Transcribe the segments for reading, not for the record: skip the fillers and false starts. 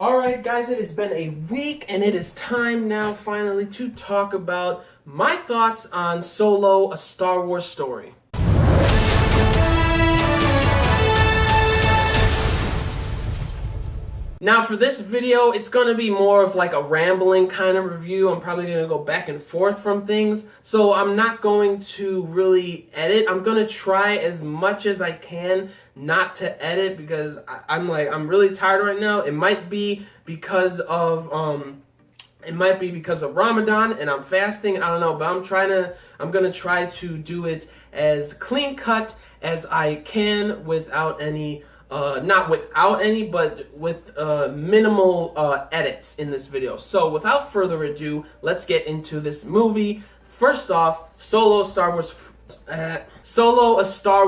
Alright guys, it has been a week and it is time now finally to talk about my thoughts on Solo, a Star Wars story. Now for this video, it's going to be more of like a rambling kind of review. I'm probably going to go back and forth from things. So I'm not going to really edit. I'm going to try as much as I can not to edit because I'm really tired right now. It might be because of Ramadan and I'm fasting. I don't know, but I'm going to try to do it as clean cut as I can without any not without any, but with minimal edits in this video. So without further ado, let's get into this movie. First off, Solo, a Star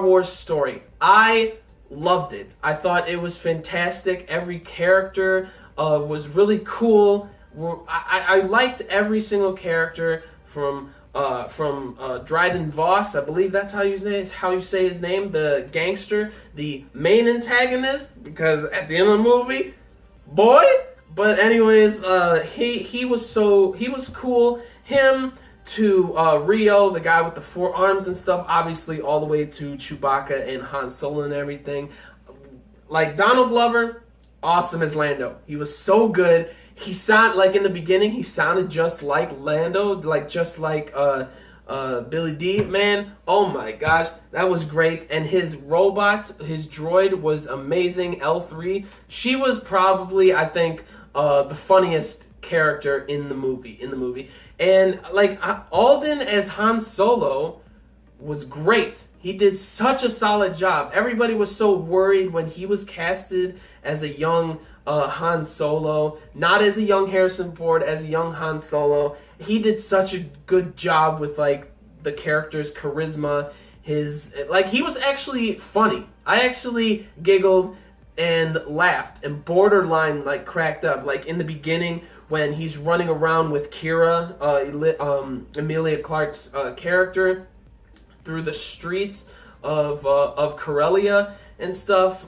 Wars story. I loved it. I thought it was fantastic. Every character was really cool. I liked every single character from Dryden Voss, I believe that's how you say his name, the gangster, the main antagonist, because at the end of the movie, boy. But anyways, he was cool. Him to Rio, the guy with the 4 arms and stuff, obviously all the way to Chewbacca and Han Solo and everything. Like Donald Glover, awesome as Lando. He was so good. He sounded like in the beginning. He sounded just like Lando, just like Billy D. Man, oh my gosh, that was great. And his robot, his droid, was amazing. L3. She was probably, I think, the funniest character in the movie. And like Alden as Han Solo was great. He did such a solid job. Everybody was so worried when he was casted as a young Han Solo, not as a young Harrison Ford, as a young Han Solo. He did such a good job with like the character's charisma. He was actually funny. I actually giggled and laughed and borderline like cracked up. Like in the beginning when he's running around with Kira, Emilia Clarke's character, through the streets of Corellia and stuff,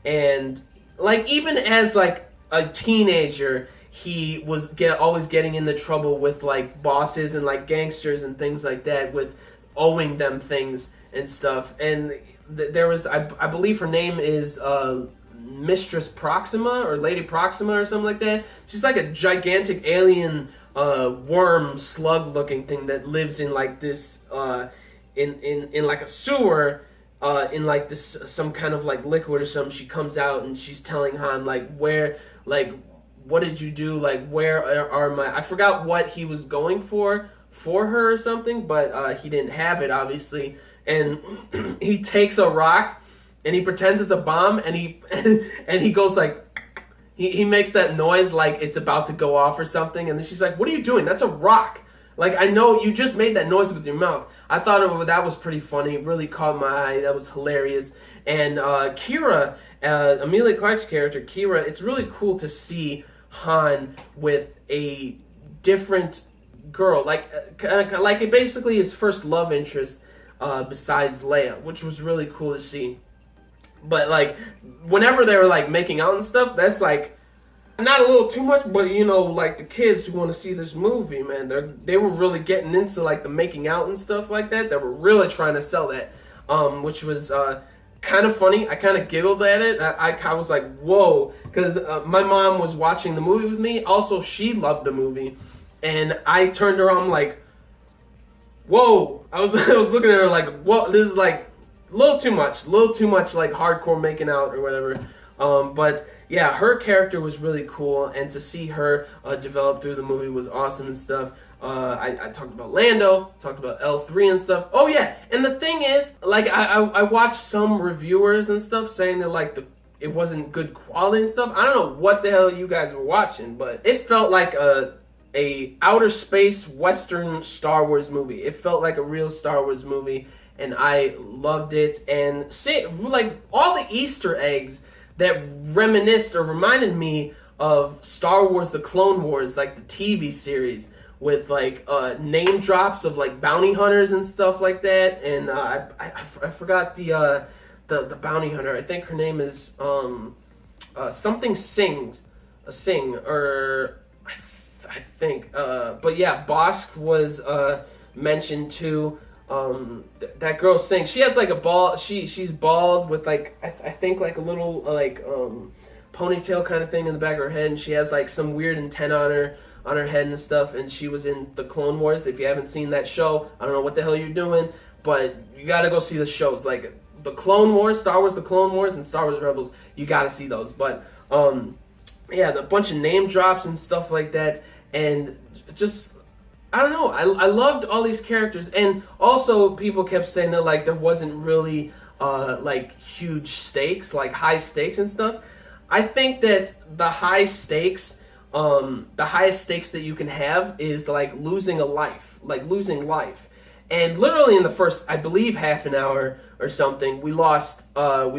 and like even as like a teenager, he was always getting into trouble with like bosses and like gangsters and things like that, with owing them things and stuff. And there was, I believe her name is Mistress Proxima or Lady Proxima or something like that. She's like a gigantic alien worm slug looking thing that lives in like this in like a sewer. In like this some kind of like liquid or something. She comes out and she's telling Han like, where, like, what did you do, like where are my, I forgot what he was going for her or something, but he didn't have it obviously, and he takes a rock and he pretends it's a bomb and he goes like, he makes that noise like it's about to go off or something, and then she's like, what are you doing, that's a rock. Like, I know you just made that noise with your mouth. I thought that was pretty funny. It really caught my eye. That was hilarious. And Kira, Emilia Clarke's character, Kira, it's really cool to see Han with a different girl. Like it basically his first love interest besides Leia, which was really cool to see. But, like, whenever they were, like, making out and stuff, that's, like, not a little too much, but, you know, like, the kids who want to see this movie, man, they were really getting into, like, the making out and stuff like that. They were really trying to sell that, which was kind of funny. I kind of giggled at it. I was like, whoa, because my mom was watching the movie with me. Also, she loved the movie, and I turned around like, whoa. I was looking at her like, whoa, this is, like, a little too much, like, hardcore making out or whatever. But yeah, her character was really cool, and to see her develop through the movie was awesome and stuff. I talked about Lando, talked about L3 and stuff. Oh yeah, and the thing is, like, I watched some reviewers and stuff saying that like it wasn't good quality and stuff. I don't know what the hell you guys were watching, but it felt like a outer space Western Star Wars movie. It felt like a real Star Wars movie, and I loved it. And like all the Easter eggs that reminisced or reminded me of Star Wars The Clone Wars, like the TV series, with like name drops of like bounty hunters and stuff like that. And I forgot the bounty hunter. I think her name is something Sings. Singh, or I think. But yeah, Bosk was mentioned too. That girl Singh, she has like a bald. She's bald with like I think like a little like ponytail kind of thing in the back of her head, and she has like some weird antenna on her head and stuff. And she was in the Clone Wars. If you haven't seen that show, I don't know what the hell you're doing, but you gotta go see the shows. Like the Clone Wars, Star Wars, the Clone Wars, and Star Wars Rebels. You gotta see those. But yeah, the bunch of name drops and stuff like that, and just I don't know. I loved all these characters, and also people kept saying that like there wasn't really like huge stakes, like high stakes and stuff. I think that the highest stakes that you can have is like losing a life, like losing life. And literally in the first, I believe, half an hour or something, we lost Val,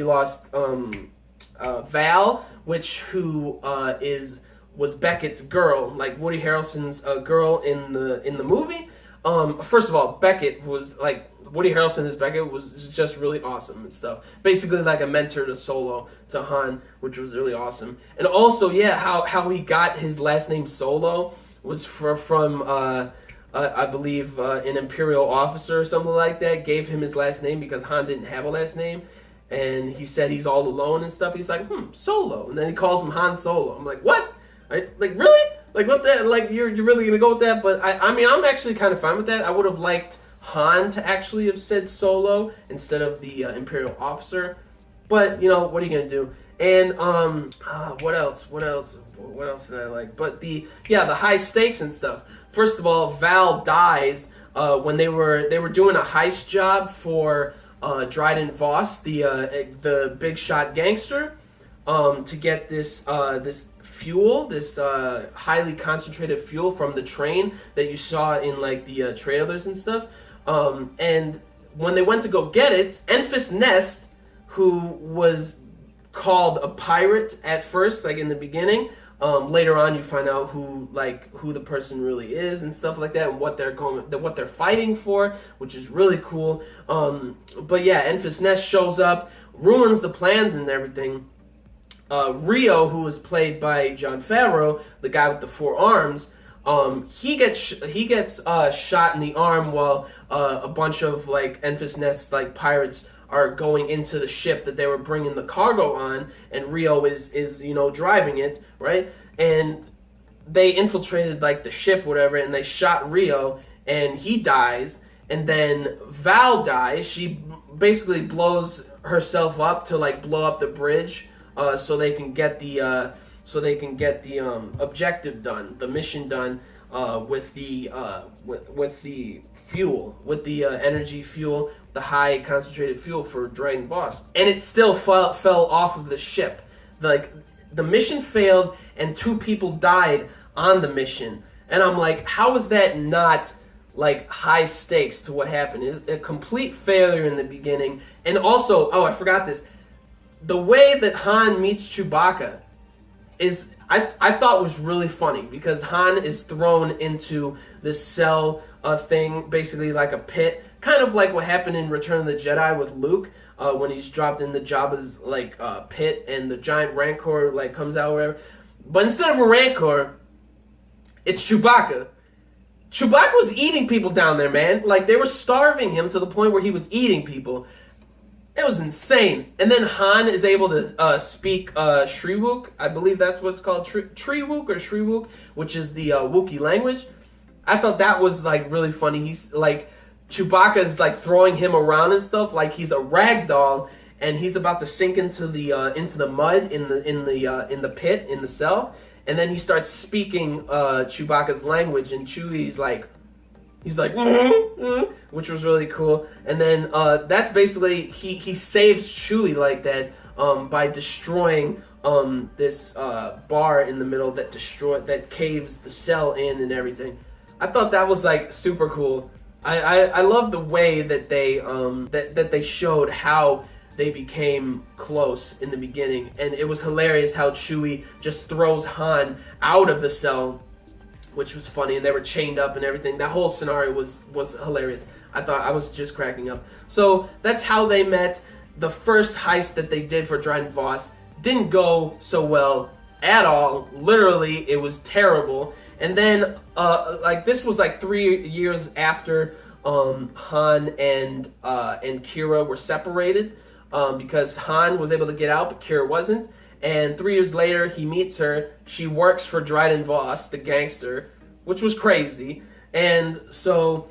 who was Beckett's girl, like Woody Harrelson's girl in the movie. First of all, Beckett was like Woody Harrelson as Beckett was just really awesome and stuff. Basically like a mentor to Solo, to Han, which was really awesome. And also, yeah, how he got his last name Solo was from I believe an Imperial officer or something like that gave him his last name because Han didn't have a last name. And he said he's all alone and stuff. He's like, Solo. And then he calls him Han Solo. I'm like, what? Like, really? Like, what the? Like, you're really going to go with that? But, I mean, I'm actually kind of fine with that. I would have liked Han to actually have said Solo instead of the Imperial officer. But, you know, what are you going to do? And, what else? What else did I like? But the high stakes and stuff. First of all, Val dies when they were doing a heist job for Dryden Voss, the big shot gangster, to get this fuel, this highly concentrated fuel from the train that you saw in like the trailers and stuff. And when they went to go get it, Enfys Nest, who was called a pirate at first, like in the beginning, later on you find out who the person really is and stuff like that, and what they're fighting for, which is really cool. But yeah, Enfys Nest shows up, ruins the plans and everything. Rio, who was played by Jon Favreau, the guy with the 4 arms, he gets shot in the arm while a bunch of like Enfys Nest like pirates are going into the ship that they were bringing the cargo on, and Rio is driving it, right? And they infiltrated like the ship, whatever, and they shot Rio, and he dies. And then Val dies. She basically blows herself up to like blow up the bridge, so they can get the objective done, the mission done, with the fuel, with the energy fuel, the high concentrated fuel for Dryden Voss. And it still fell off of the ship. Like, the mission failed and 2 people died on the mission. And I'm like, how is that not like high stakes to what happened? It's a complete failure in the beginning. And also, I forgot this. The way that Han meets Chewbacca is, I thought was really funny, because Han is thrown into this cell thing, basically like a pit, kind of like what happened in Return of the Jedi with Luke, when he's dropped in the Jabba's like pit, and the giant Rancor like comes out, wherever. But instead of a Rancor, it's Chewbacca. Chewbacca was eating people down there, man. Like, they were starving him to the point where he was eating people. It was insane. And then Han is able to speak Shriwook. I believe that's what it's called, Treewook or Shriwook, which is the Wookiee language. I thought that was like really funny. He's like, Chewbacca's like throwing him around and stuff like he's a rag doll, and he's about to sink into the mud in the pit, in the cell. And then he starts speaking Chewbacca's language, and Chewie's like, which was really cool. And then that's basically, he saves Chewie like that by destroying this bar in the middle that caves the cell in and everything. I thought that was like super cool. I love the way that they that they showed how they became close in the beginning, and it was hilarious how Chewie just throws Han out of the cell, which was funny, and they were chained up and everything. That whole scenario was hilarious. I thought I was just cracking up. So that's how they met. The first heist that they did for Dryden Voss didn't go so well. at all. Literally, it was terrible. And then, like, this was like 3 years after Han and Kira were separated, because Han was able to get out, but Kira wasn't. And 3 years later, he meets her. She works for Dryden Voss, the gangster, which was crazy. And so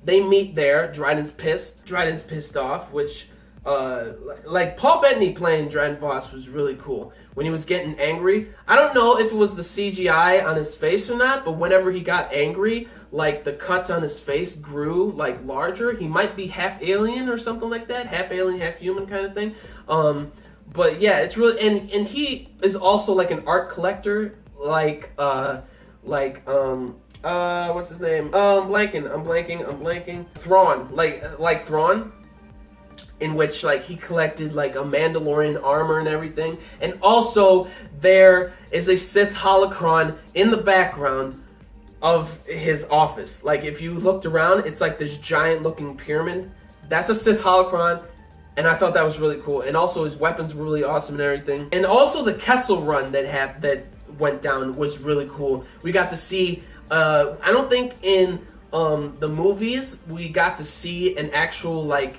they meet there. Dryden's pissed. Dryden's pissed off, which, like, Paul Bettany playing Dryden Voss was really cool. When he was getting angry, I don't know if it was the CGI on his face or not, but whenever he got angry, like, the cuts on his face grew, like, larger. He might be half alien or something like that. Half alien, half human kind of thing. But yeah, it's really, and he is also like an art collector, like what's his name? I'm blanking. Thrawn, like Thrawn, in which, like, he collected like a Mandalorian armor and everything. And also there is a Sith holocron in the background of his office. Like, if you looked around, it's like this giant looking pyramid. That's a Sith holocron. And I thought that was really cool. And also his weapons were really awesome and everything. And also the Kessel Run that went down was really cool. We got to see, I don't think in the movies we got to see an actual, like,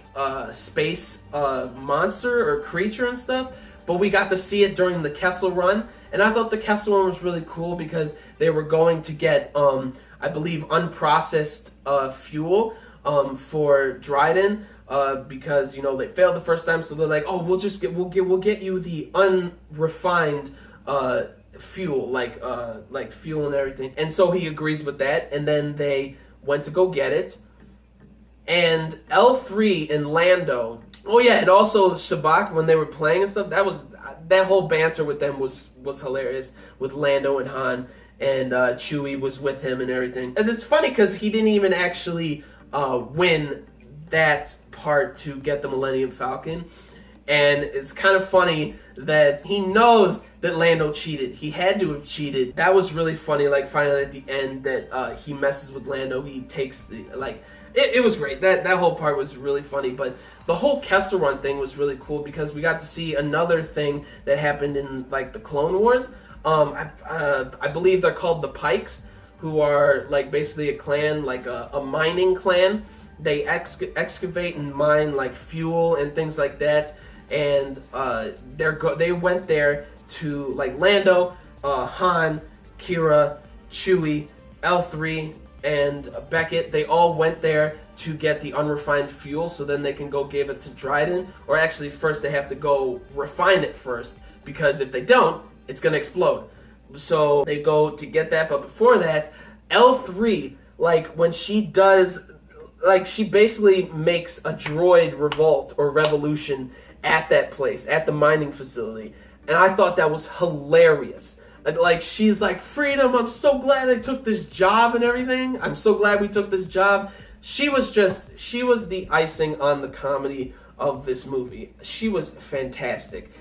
space monster or creature and stuff. But we got to see it during the Kessel Run. And I thought the Kessel Run was really cool because they were going to get, I believe, unprocessed fuel for Dryden. Because, you know, they failed the first time, so they're like, oh, we'll get you the unrefined fuel, like fuel and everything. And so he agrees with that, and then they went to go get it. And L3 and Lando, oh yeah, and also Shabak, when they were playing and stuff, that whole banter with them was hilarious, with Lando and Han, and Chewie was with him and everything. And it's funny because he didn't even actually win that part to get the Millennium Falcon. And it's kind of funny that he knows that Lando cheated. He had to have cheated. That was really funny, like, finally at the end that he messes with Lando. He takes the, like, it was great. That whole part was really funny. But the whole Kessel Run thing was really cool because we got to see another thing that happened in, like, the Clone Wars. I believe they're called the Pikes, who are, like, basically a clan, like a mining clan. They excavate and mine, like, fuel and things like that. And they went there to, like, Lando, Han, Kira, Chewie, L3, and Beckett. They all went there to get the unrefined fuel so then they can go give it to Dryden. Or actually, first they have to go refine it first, because if they don't, it's going to explode. So they go to get that, but before that, L3, like, when she does, like, she basically makes a droid revolt or revolution at that place, at the mining facility. And I thought that was hilarious. Like, she's like, freedom, I'm so glad I took this job and everything. I'm so glad we took this job. She was the icing on the comedy of this movie. She was fantastic.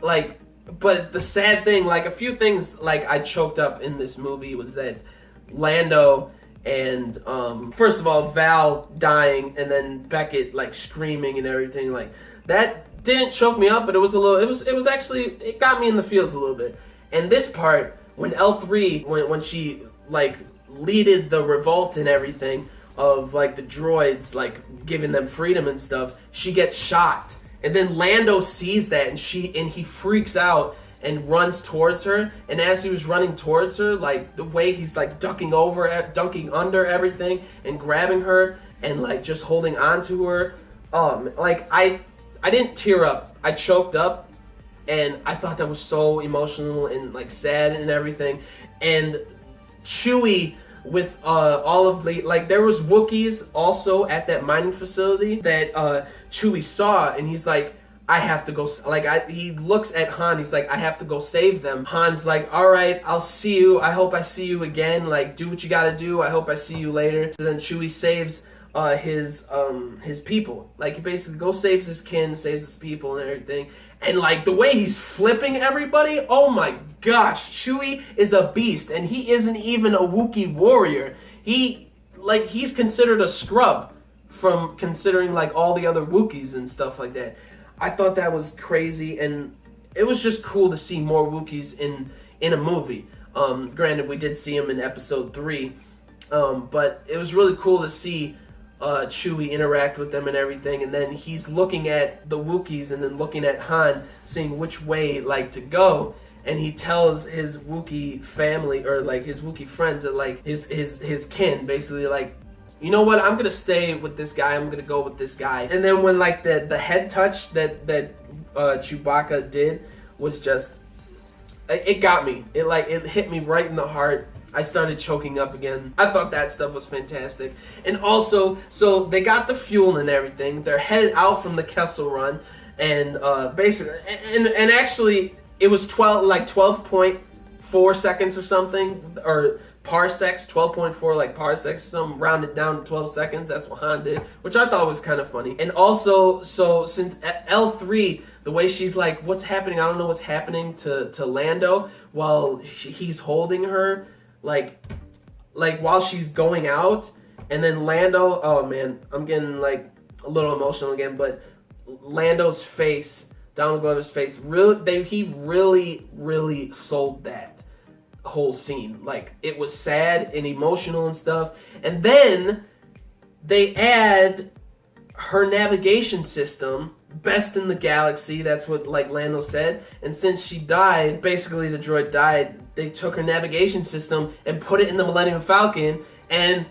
Like, but the sad thing, like, a few things, like, I choked up in this movie was that Lando and, first of all, Val dying, and then Beckett, like, screaming and everything, like, that didn't choke me up, but it was actually, it got me in the feels a little bit. And this part, when L3, when she, like, leaded the revolt and everything of, like, the droids, like, giving them freedom and stuff, she gets shot. And then Lando sees that, and he freaks out and runs towards her. And as he was running towards her, like, the way he's, like, dunking under everything and grabbing her and, like, just holding on to her, like, I didn't tear up. I choked up, and I thought that was so emotional and, like, sad and everything. And Chewie with all of the, like, there was Wookiees also at that mining facility that Chewie saw, and he's like, I have to go, like, he looks at Han, he's like, I have to go save them. Han's like, all right, I'll see you, I hope I see you again, like, do what you gotta do, I hope I see you later. So then Chewie saves his people. Like, he basically goes, saves his kin, saves his people and everything. And, like, the way he's flipping everybody, oh my gosh, Chewie is a beast, and he isn't even a Wookiee warrior. He's considered a scrub from considering, like, all the other Wookiees and stuff like that. I thought that was crazy, and it was just cool to see more Wookiees in a movie. Granted, we did see him in episode 3, but it was really cool to see Chewie interact with them and everything, and then he's looking at the Wookiees and then looking at Han, seeing which way like to go, and he tells his Wookiee family, or like his Wookiee friends, that like his kin, basically like, you know what, I'm gonna stay with this guy, I'm gonna go with this guy. And then when like the head touch that Chewbacca did was just, it got me. It hit me right in the heart. I started choking up again. I thought that stuff was fantastic. And also, so they got the fuel and everything. They're headed out from the Kessel Run, and basically, and actually, it was 12.4 seconds or something, or parsecs, 12.4 like parsecs or something, rounded down to 12 seconds. That's what Han did, which I thought was kind of funny. And also, so since L3, the way she's like, what's happening? I don't know what's happening to Lando while he's holding her, like while she's going out, and then Lando, oh man, I'm getting like a little emotional again, but Lando's face, Donald Glover's face, he really sold that whole scene. Like, it was sad and emotional and stuff. And then they add her navigation system, best in the galaxy, that's what like Lando said. And since she died, basically the droid died, they took her navigation system and put it in the Millennium Falcon, and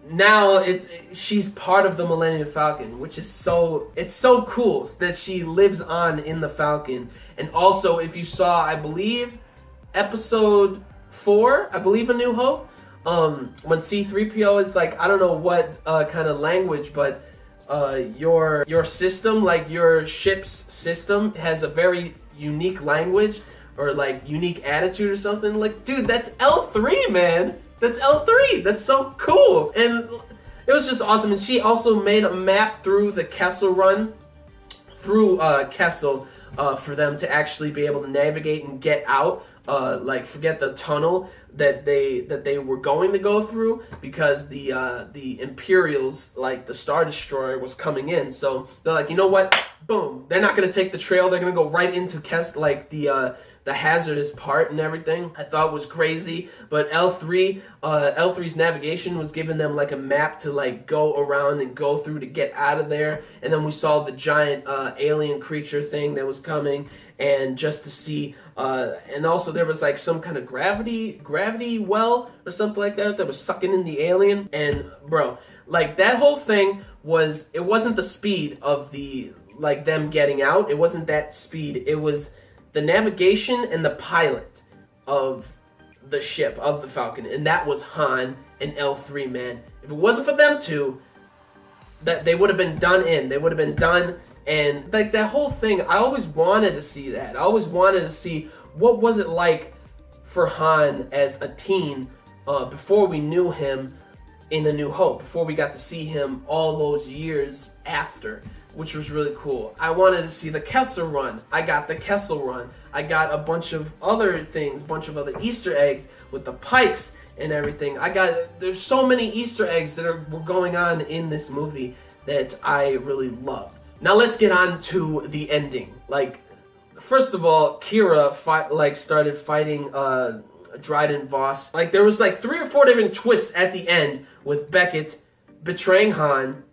now she's part of the Millennium Falcon, which is so cool that she lives on in the Falcon. And also, if you saw, I believe, episode 4, I believe, A New Hope, when C-3PO is like, I don't know what kind of language, but your system, like your ship's system, has a very unique language or like unique attitude or something. Like, dude, that's L3, man. That's L3. That's so cool. And it was just awesome. And she also made a map through the Kessel Run, through Kessel, for them to actually be able to navigate and get out. Like, forget the tunnel that they were going to go through, because the Imperials, like the Star Destroyer, was coming in. So they're like, you know what? Boom. They're not gonna take the trail. They're gonna go right into like the hazardous part and everything. I thought was crazy. But L3's navigation was giving them like a map to like go around and go through to get out of there. And then we saw the giant alien creature thing that was coming, and just to see, and also there was like some kind of gravity well or something like that was sucking in the alien. And bro, like that whole thing it wasn't the speed of like them getting out. It wasn't that speed. It was the navigation and the pilot of the ship, of the Falcon, and that was Han and L3, man. If it wasn't for them two, that they would have been done in. They would have been done. And like that whole thing, I always wanted to see that. I always wanted to see what was it like for Han as a teen before we knew him in A New Hope, before we got to see him all those years after, which was really cool. I wanted to see the Kessel Run. I got the Kessel Run. I got a bunch of other things, bunch of other Easter eggs with the Pikes and everything. There's so many Easter eggs that were going on in this movie that I really loved. Now let's get on to the ending. Like, first of all, Kira started fighting Dryden Voss. Like, there was like 3 or 4 different twists at the end with Beckett betraying Han.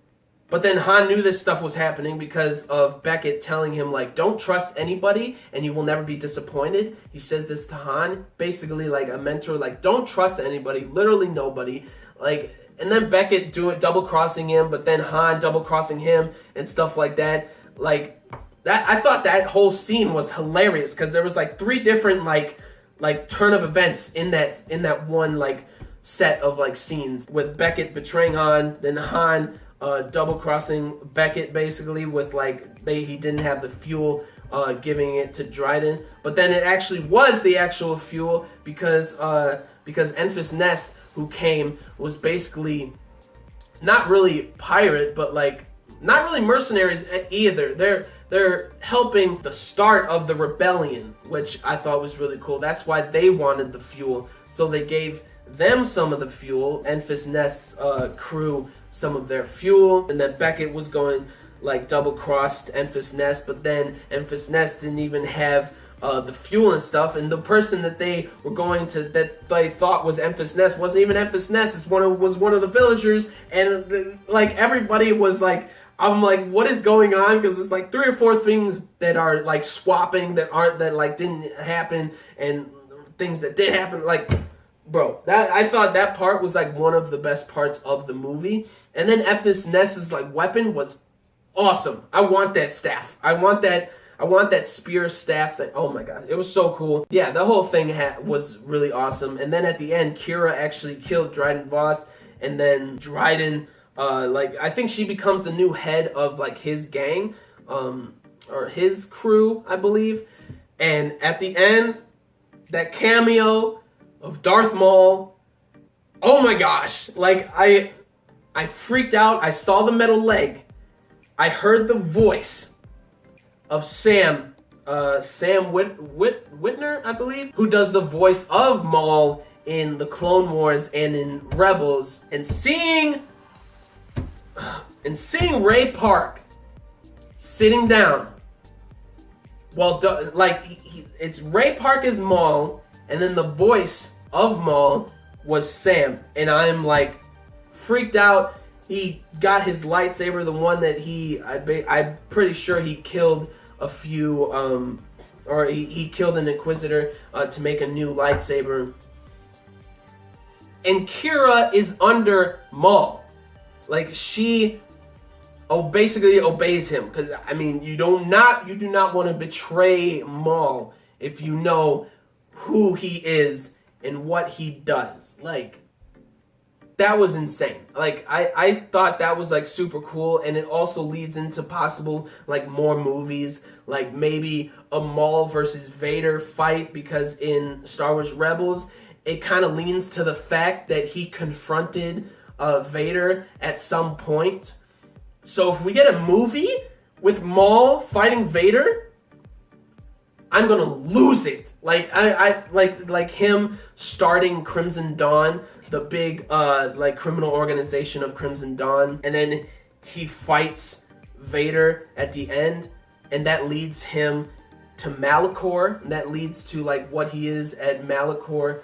But then Han knew this stuff was happening because of Beckett telling him, like, don't trust anybody and you will never be disappointed. He says this to Han, basically like a mentor, like, don't trust anybody, literally nobody. Like, and then Beckett double-crossing him, but then Han double-crossing him and stuff like that. Like, that, I thought that whole scene was hilarious because there was like 3 different like turn of events in that one like set of like scenes, with Beckett betraying Han, then Han double-crossing Beckett basically with like he didn't have the fuel, giving it to Dryden, but then it actually was the actual fuel because Enfys Nest, who came, was basically not really pirate, but like not really mercenaries either. They're helping the start of the rebellion, which I thought was really cool. That's why they wanted the fuel, so they gave them some of the fuel, Enfys Nest's crew some of their fuel, and then Beckett was going like double-crossed Enfys Nest, but then Enfys Nest didn't even have the fuel and stuff, and the person that they were going to, that they thought was Emphas Nest, wasn't even Emphas Nest. It was one of the villagers, and like everybody was like, I'm like, what is going on? Because there's like 3 or 4 things that are like swapping that like didn't happen, and things that did happen. Like, bro, that I thought that part was like one of the best parts of the movie. And then Emphas Nest's like weapon was awesome. I want that staff. I want that spear staff. That, oh my god, it was so cool. Yeah, the whole thing was really awesome. And then at the end, Kira actually killed Dryden Voss, and then Dryden, like, I think she becomes the new head of like his gang, or his crew, I believe. And at the end, that cameo of Darth Maul, oh my gosh, like I freaked out. I saw the metal leg. I heard the voice of Sam Whitner, I believe, who does the voice of Maul in the Clone Wars and in Rebels, and seeing Ray Park sitting down while it's Ray Park as Maul, and then the voice of Maul was Sam, and I'm like freaked out. He got his lightsaber, the one that I'm pretty sure he killed a few, or he killed an Inquisitor to make a new lightsaber. And Kira is under Maul. Like, she basically obeys him. Because, I mean, you do not want to betray Maul if you know who he is and what he does. Like, that was insane. Like, I thought that was like super cool, and it also leads into possible like more movies, like maybe a Maul versus Vader fight, because in Star Wars Rebels it kind of leans to the fact that he confronted Vader at some point. So if we get a movie with Maul fighting Vader, I'm gonna lose it. Like I like him starting Crimson Dawn, the big like criminal organization of Crimson Dawn, and then he fights Vader at the end, and that leads him to Malachor, and that leads to like what he is at Malachor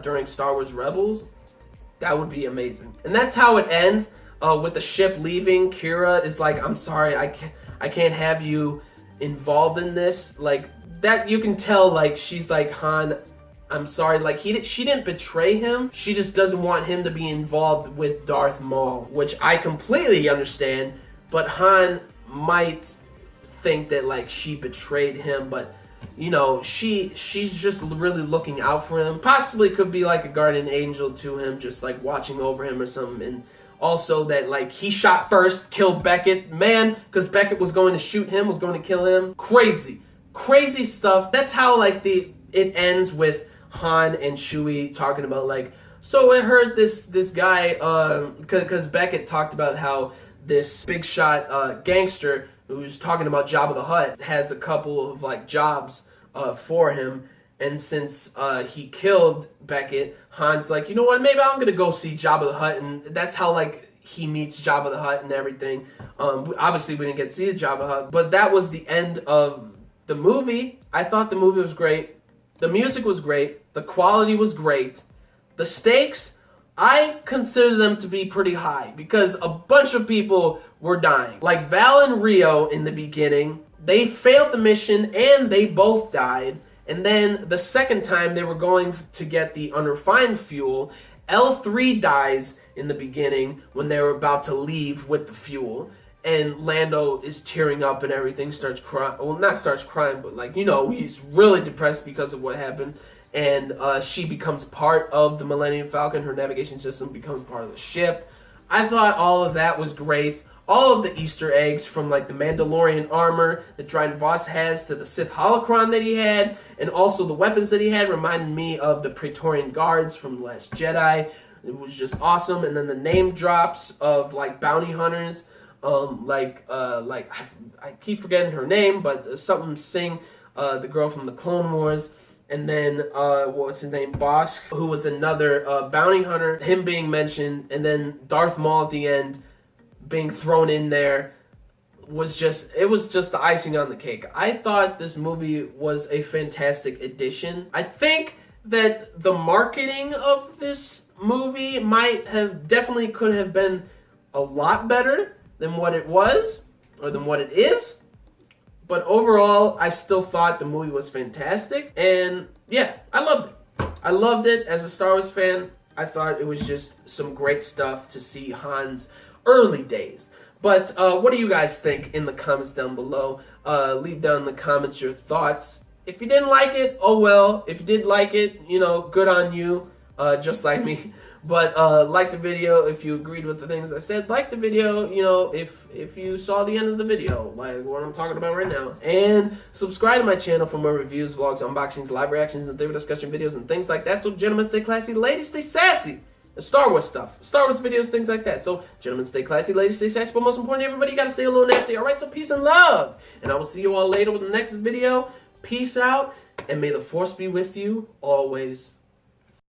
during Star Wars Rebels. That would be amazing. And that's how it ends, with the ship leaving. Kira is like, I'm sorry, I can't have you involved in this. Like, that you can tell, like, she's like, Han, I'm sorry, like, she didn't betray him. She just doesn't want him to be involved with Darth Maul, which I completely understand. But Han might think that like she betrayed him, but you know, she's just really looking out for him. Possibly could be like a guardian angel to him, just like watching over him or something. And also that like he shot first, killed Beckett, man, because Beckett was going to shoot him, was going to kill him. Crazy stuff. That's how like it ends with Han and Chewie talking about like, so I heard this guy, because Beckett talked about how this big shot gangster who's talking about Jabba the Hutt has a couple of like jobs for him, and since he killed Beckett, Han's like, you know what, maybe I'm gonna go see Jabba the Hutt, and that's how like he meets Jabba the Hutt and everything. Obviously we didn't get to see the Jabba the Hutt, but that was the end of the movie. I thought the movie was great. The music was great. The quality was great. The stakes, I consider them to be pretty high because a bunch of people were dying. Like Val and Rio in the beginning, they failed the mission and they both died. And then the second time they were going to get the unrefined fuel, L3 dies in the beginning when they were about to leave with the fuel. And Lando is tearing up and everything, starts crying. Well, not starts crying, but like, you know, he's really depressed because of what happened. And she becomes part of the Millennium Falcon. Her navigation system becomes part of the ship. I thought all of that was great. All of the Easter eggs, from like the Mandalorian armor that Dryden Voss has to the Sith holocron that he had, and also the weapons that he had, reminded me of the Praetorian Guards from The Last Jedi. It was just awesome. And then the name drops of like bounty hunters, like I keep forgetting her name, but something Singh, the girl from the Clone Wars. And then, what's his name? Bosch, who was another bounty hunter, him being mentioned. And then Darth Maul at the end being thrown in there. was just the icing on the cake. I thought this movie was a fantastic addition. I think that the marketing of this movie definitely could have been a lot better than what it was, or than what it is. But overall, I still thought the movie was fantastic. And yeah, I loved it. I loved it. As a Star Wars fan, I thought it was just some great stuff to see Han's early days. But what do you guys think in the comments down below? Leave down in the comments your thoughts. If you didn't like it, oh well. If you did like it, you know, good on you, just like me. But like the video if you agreed with the things I said. Like the video, you know, if you saw the end of the video, like what I'm talking about right now. And subscribe to my channel for more reviews, vlogs, unboxings, live reactions, and theory discussion videos, and things like that. So gentlemen, stay classy, ladies, stay sassy. Star Wars stuff, Star Wars videos, things like that. So, gentlemen, stay classy, ladies, stay sassy, but most importantly, everybody, you gotta stay a little nasty, alright? So, peace and love. And I will see you all later with the next video. Peace out, and may the Force be with you always.